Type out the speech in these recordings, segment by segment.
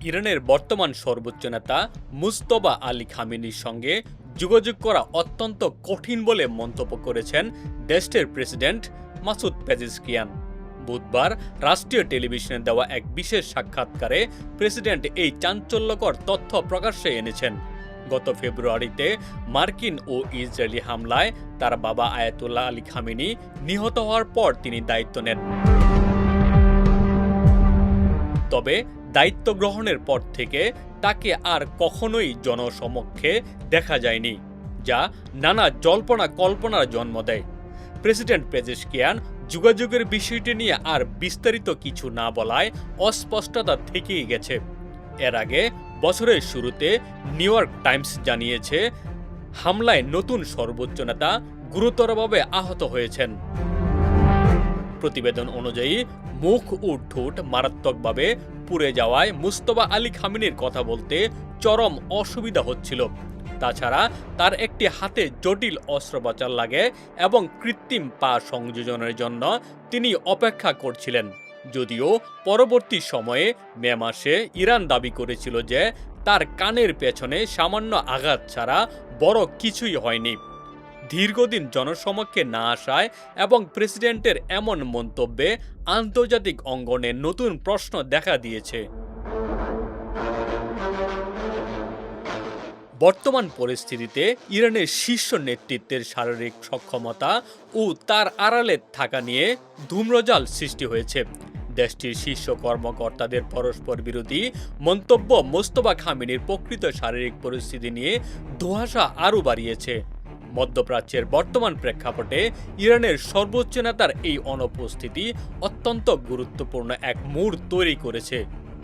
ইরানের বর্তমান সর্বোচ্চ নেতা মুজতবা আলী খামেনির সঙ্গে যোগাযোগ করা অত্যন্ত কঠিন বলে মন্তব্য করেছেন দেশটির প্রেসিডেন্ট মাসুদ পেজেশকিয়ান। বুধবার রাষ্ট্রীয় টেলিভিশনে দেওয়া এক বিশেষ সাক্ষাৎকারে প্রেসিডেন্ট এই চাঞ্চল্যকর তথ্য প্রকাশ্যে এনেছেন। গত ফেব্রুয়ারিতে মার্কিন ও ইসরায়েলি হামলায় তার বাবা আয়াতুল্লাহ আলী খামেনি নিহত হওয়ার পর তিনি দায়িত্ব নেন। তবে দায়িত্ব গ্রহণের পর থেকে তাকে আর কখনোই জনসমক্ষে দেখা যায়নি, যা নানা জল্পনা কল্পনার জন্ম দেয়। প্রেসিডেন্ট পেজেশকিয়ান যোগাযোগের বিষয়টি নিয়ে আর বিস্তারিত কিছু না বলায় অস্পষ্টতা থেকেই গেছে। এর আগে বছরের শুরুতে নিউ ইয়র্ক টাইমস জানিয়েছে, হামলায় নতুন সর্বোচ্চ নেতা গুরুতরভাবে আহত হয়েছেন। প্রতিবেদন অনুযায়ী মুখ ও ঠোঁট মারাত্মকভাবে পুড়ে যাওয়ায় মুজতবা আলী খামেনির কথা বলতে চরম অসুবিধা হচ্ছিল। তাছাড়া তার একটি হাতে জটিল অস্ত্রোপচার লাগে এবং কৃত্রিম পা সংযোজনের জন্য তিনি অপেক্ষা করছিলেন। যদিও পরবর্তী সময়ে মে মাসে ইরান দাবি করেছিল যে তার কানের পেছনে সামান্য আঘাত ছাড়া বড় কিছুই হয়নি। দীর্ঘদিন জনসমক্ষে না আসায় এবং প্রেসিডেন্টের এমন মন্তব্যে আন্তর্জাতিক অঙ্গনে নতুন প্রশ্ন দেখা দিয়েছে। বর্তমান পরিস্থিতিতে ইরানের শীর্ষ নেতৃত্বের শারীরিক সক্ষমতা ও তার আড়ালে থাকা নিয়ে ধূম্রজাল সৃষ্টি হয়েছে। দেশটির শীর্ষ কর্মকর্তাদের পরস্পর বিরোধী মন্তব্য মুজতবা খামেনির প্রকৃত শারীরিক পরিস্থিতি নিয়ে ধোঁয়াশা আরও বাড়িয়েছে। মধ্যপ্রাচ্যের বর্তমান প্রেক্ষাপটে ইরানের সর্বোচ্চ নেতার এই অনুপস্থিতি অত্যন্ত গুরুত্বপূর্ণ এক মোড় তৈরি করেছে।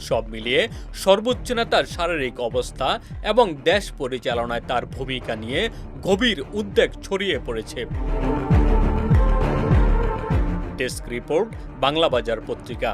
সব মিলিয়ে সর্বোচ্চ নেতার শারীরিক অবস্থা এবং দেশ পরিচালনায় তার ভূমিকা নিয়ে গভীর উদ্বেগ ছড়িয়ে পড়েছে। ডেস্ক রিপোর্ট, বাংলা বাজার পত্রিকা।